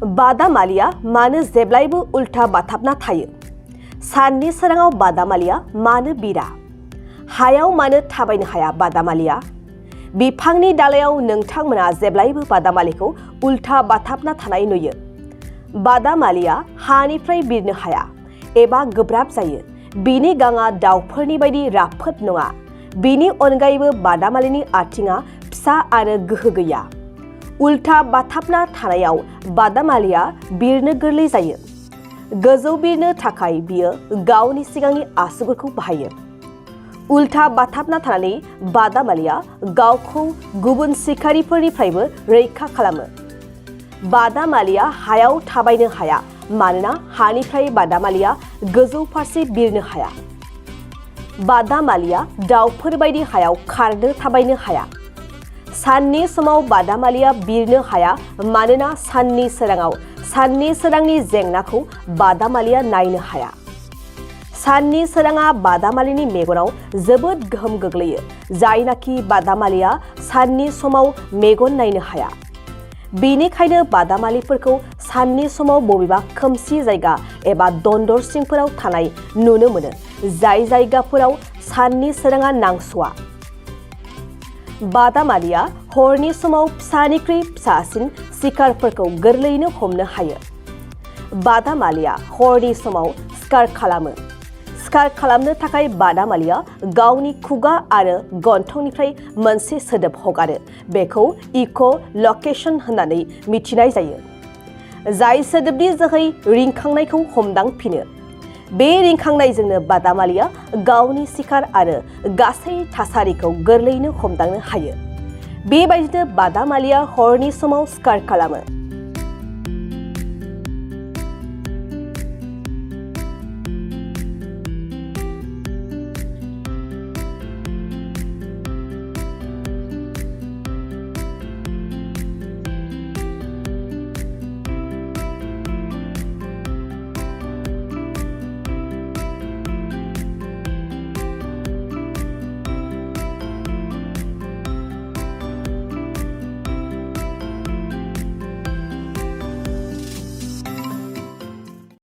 बादामालिया मानो जेब्लायबो उल्था बाथाबना थायो? साननि सोराङाव बादामालिया मानो बिरा? हायाव मानो थाबायनो हाया बादामालिया? बिफांनि दालायाव नोंथांमोना जेब्लायबो बादामालिखौ उल्था बाथाबना थानाय नुयो। बादामालिया हानिफ्राय बिरनो हाया एबा गोब्राब जायो। बिनि गाङा दाउफोरनि बायदि राफोद नङा। बिनि अनगायैबो बादामालिनि आथिङा फिसा आरो गोहो गैया। उल्था बाथाबना थानायाव बादामालिया बिरनो गोरलै जायो। गोजौ बिरनो थाखाय बियो गावनि सिगांनि आसुगुरखौ बाहायो। उल्था बाथाबना थानानै बादामालिया गावखौ गुबुन सिखारिफोरनिफ्रायबो रैखा खालामो। बादामालिया हायाव थाबायनो हाया मानोना हानिफ्राय बादामालिया गोजौ फारसे बिरनो हाया। बादामालिया दाउफोर बायदि हायाव खारनो थाबायनो हाया। साननि समाव बादामालिया बिरनो हाया मानोना साननि सोरांनि जेंनाखौ बादामालिया नायनो हाया। साननि सोराङा बादामालिनि मेगनाव जोबोद गोहोम गोग्लैयो, जायनाखि बादामालिया साननि समाव मेगन नायनो हाया। बेनिखायनो बादामालिफोरखौ साननि समाव बबेबा खोमसि जायगा एबा दन्दर सिंफोराव थानाय नुनो मोनो, जाय जायगाफोराव साननि सोराङा नांस'आ। बादामालिया हरनि समाव फिसानिख्रुइ फिसासिन शिकारफोरखौ गोरलैयैनो हमनो हायो। बादामालिया हरनि समाव शिकार खालामो। शिकार खालामनो थाखाय बादामालिया गावनि खुगा आरो गन्थंनिफ्राय मोनसे सोदोब हगारो। बेखौ इक' लकेशन होननानै मिथिनाय जायो, जाय सोदोबनि जोहै रिंखांनायखौ हमदांफिनो। बे रिंखांनायजोंनो बादामालिया गावनि शिकार आरो गासै थासारिखौ गोरलैयैनो हमदांनो हायो। बेबायदिनो बादामालिया हरनि समाव शिकार खालामो।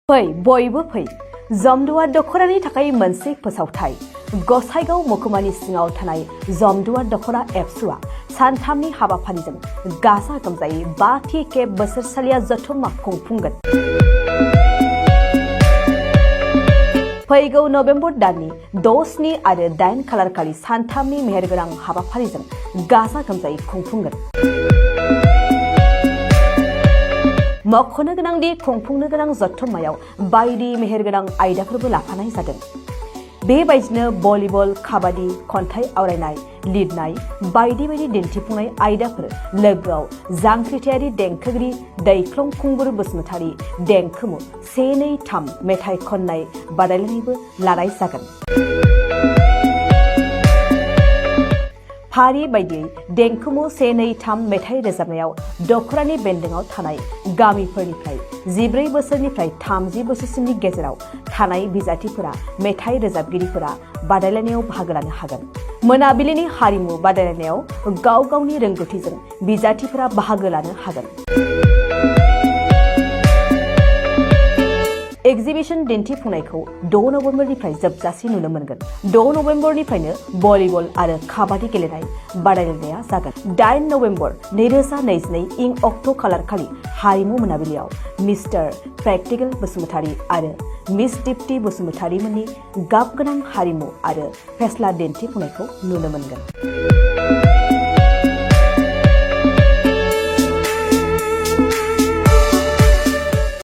फै बयबो फै, जमदुवार दख'रानि थाखाय मोनसे फोसावथाय। गसाइगाव महकुमानि सिङाव थानाय जमदुवार दख'रा एबसुआ सानथामनि हाबाफारिजों गाजा गोमजायै 5थि खेब बोसोरसालिया जथुम्मा खुंफुंगोन। फैगौ नबेम्बर दाननि 6, 7 आरो 8 खालारखालि सानथामनि मेहेरगोनां हाबाफारिजों गाजा गोमजायै खुंफुंगोन। मख'नो गोनांदि खुंफुंनो गोनां जथुम्मायाव बायदि मेहेरगोनां आयदाफोरबो लाफानाय जादों। बेबायदिनो भलिबल, काबादि, खन्थाइ आवरायनाय, लिरनाय बायदि बायदि दिन्थिफुंनाय आयदाफोर, लोगोआव जांख्रिथायारि देंखोगिरि दैख्लं खुंगुर बसुमतारी देंखोमु 1, 2, 3 मेथाइ खननाय बादायलायनायबो लानाय जागोन। फारि बायदियै देंखोमु 1, 2, 3 मेथाइ रोजाबनायाव दख'रानि बेन्दोंआव थानाय गामिफोरनिफ्राय 14 बोसोरनिफ्राय 30 बोसोरसिमनि गेजेराव थानाय बिजाथिफोरा, मेथाइ रोजाबगिरिफोरा बादायलायनायाव बाहागो लानो हागोन। मोनाबिलिनि हारिमु बादायलायनायाव गाव गावनि रोंगौथिजों बिजाथिफोरा बाहागो लानो हागोन। एक्जिबिशन दिन्थिफुंनायखौ 6 नबेम्बरनिफ्राय जोबजासिम नुनो मोनगोन। 6 नबेम्बरनिफ्रायनो भलिबल आरो काबादि गेलेनाय बादायलायनाया जागोन। 8 नबेम्बर 2022 इं अक्ट' खालारखालि हारिमु मोनाबिलियाव मिस्टार प्रेक्टिकेल बसुमतारी आरो मिस दीप्ति बसुमतारी मोननि गाबगोनां हारिमु आरो फेस्ला दिन्थिफुंनायखौ नुनो मोनगोन।